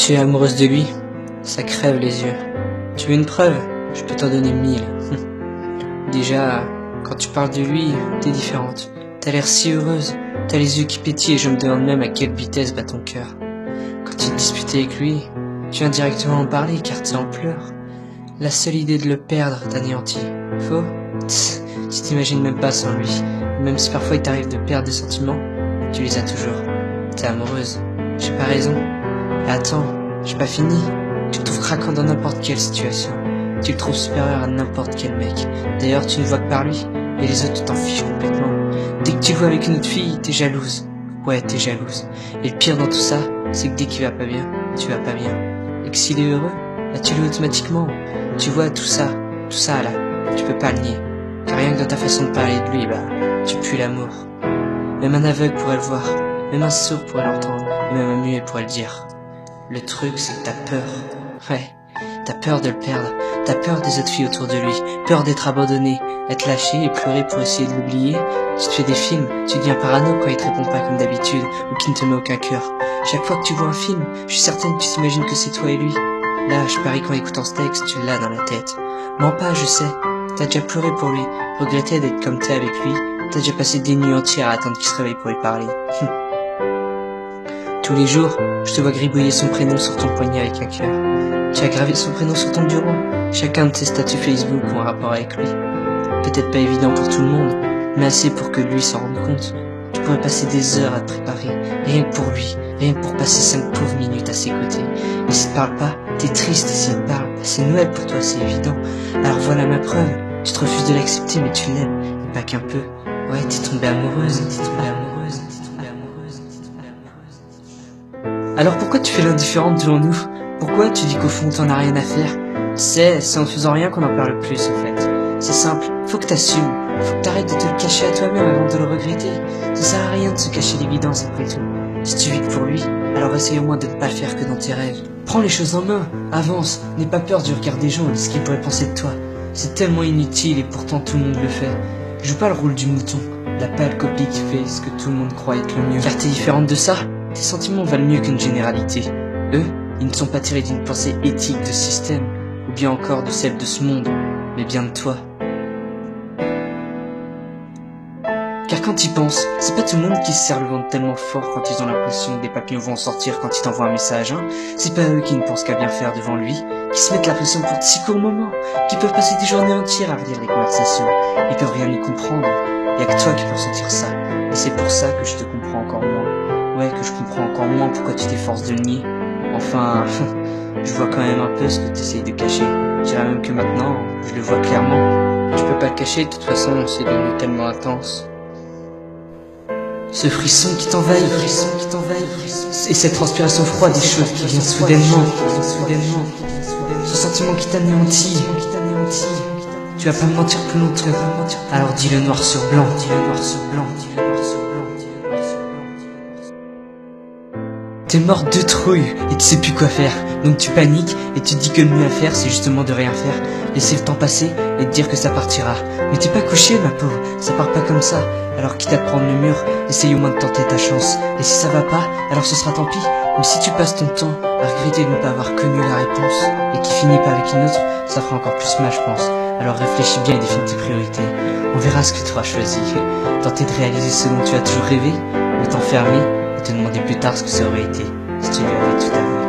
Tu es amoureuse de lui? Ça crève les yeux. Tu veux une preuve? Je peux t'en donner 1000. Déjà, quand tu parles de lui, t'es différente. T'as l'air si heureuse, t'as les yeux qui pétillent et je me demande même à quelle vitesse bat ton cœur. Quand tu te disputais avec lui, tu viens directement en parler car t'es en pleurs. La seule idée de le perdre t'anéantit. Faux? Tu t'imagines même pas sans lui. Même si parfois il t'arrive de perdre des sentiments, tu les as toujours. T'es amoureuse. J'ai pas raison. Et attends, j'ai pas fini. Tu le trouves craquant dans n'importe quelle situation. Tu le trouves supérieur à n'importe quel mec. D'ailleurs, tu ne vois que par lui, et les autres t'en fichent complètement. Dès que tu le vois avec une autre fille, t'es jalouse. Ouais, t'es jalouse. Et le pire dans tout ça, c'est que dès qu'il va pas bien, tu vas pas bien. Et que s'il est heureux, bah tu l'es automatiquement. Tu vois tout ça là, tu peux pas le nier. Car rien que dans ta façon de parler de lui, bah, tu pues l'amour. Même un aveugle pourrait le voir, même un sourd pourrait l'entendre, et même un muet pourrait le dire. Le truc, c'est que t'as peur. Ouais, t'as peur de le perdre. T'as peur des autres filles autour de lui, peur d'être abandonné, être lâché et pleurer pour essayer de l'oublier. Tu te fais des films, tu deviens parano quand il te répond pas comme d'habitude ou qu'il ne te met aucun cœur. Chaque fois que tu vois un film, je suis certaine que tu t'imagines que c'est toi et lui. Là, je parie qu'en écoutant ce texte, tu l'as dans la tête. Mens pas, je sais. T'as déjà pleuré pour lui, regretté d'être comme t'es avec lui. T'as déjà passé des nuits entières à attendre qu'il se réveille pour lui parler. Tous les jours, je te vois gribouiller son prénom sur ton poignet avec un cœur. Tu as gravé son prénom sur ton bureau. Chacun de tes statuts Facebook ont un rapport avec lui. Peut-être pas évident pour tout le monde, mais assez pour que lui s'en rende compte. Tu pourrais passer des heures à te préparer, rien que pour lui, rien que pour passer 5 pauvres minutes à ses côtés. Mais s'il te parle pas, t'es triste, et s'il te parle, c'est Noël pour toi, c'est évident. Alors voilà ma preuve, tu te refuses de l'accepter mais tu l'aimes, et pas qu'un peu. Ouais, t'es tombée amoureuse, t'es tombée amoureuse, t'es tombée amoureuse, t'es tombée amoureuse. Alors pourquoi tu fais l'indifférente devant nous? Pourquoi tu dis qu'au fond t'en as rien à faire? Tu sais, c'est en faisant rien qu'on en parle plus en fait. C'est simple, faut que t'assumes, faut que t'arrêtes de te le cacher à toi-même avant de le regretter. Ça sert à rien de se cacher l'évidence après tout. Si tu vis que pour lui, alors essaye au moins de ne pas le faire que dans tes rêves. Prends les choses en main, avance, n'aie pas peur du regard des gens et de ce qu'ils pourraient penser de toi. C'est tellement inutile et pourtant tout le monde le fait. Joue pas le rôle du mouton, la pâle copie qui fait ce que tout le monde croit être le mieux. Car t'es différente de ça, tes sentiments valent mieux qu'une généralité. Eux, ils ne sont pas tirés d'une pensée éthique de système, ou bien encore de celle de ce monde, mais bien de toi. Car quand ils pensent, c'est pas tout le monde qui se serre le ventre tellement fort quand ils ont l'impression que des papillons vont en sortir quand ils t'envoient un message, hein. C'est pas eux qui ne pensent qu'à bien faire devant lui, qui se mettent la pression pour de si courts moments, qui peuvent passer des journées entières à relire les conversations, ils peuvent rien y comprendre. Y'a que toi qui peux ressentir ça, et c'est pour ça que je te comprends encore moins. Ouais, que je comprends encore moins pourquoi tu t'efforces de le nier. Enfin, je vois quand même un peu ce que tu essayes de cacher. Je dirais même que maintenant, je le vois clairement. Tu peux pas le cacher, de toute façon, c'est devenu tellement intense. Ce frisson qui t'envahit, et cette transpiration froide des choses qui vient soudainement, ce sentiment qui t'anéantit. Tu vas pas me mentir plus longtemps, alors dis-le noir sur blanc, T'es morte de trouille et tu sais plus quoi faire, donc tu paniques et tu te dis que le mieux à faire c'est justement de rien faire, laisser le temps passer et te dire que ça partira. Mais t'es pas couché ma pauvre, ça part pas comme ça, alors quitte à te prendre le mur, essaye au moins de tenter ta chance. Et si ça va pas, alors ce sera tant pis, mais si tu passes ton temps à regretter de ne pas avoir connu la réponse et qui finit pas avec une autre, ça fera encore plus mal je pense. Alors réfléchis bien et définis tes priorités, on verra ce que tu auras choisi. Tenter de réaliser ce dont tu as toujours rêvé, ou t'enfermer et te demander plus tard ce que ça aurait été si tu lui avais tout avoué.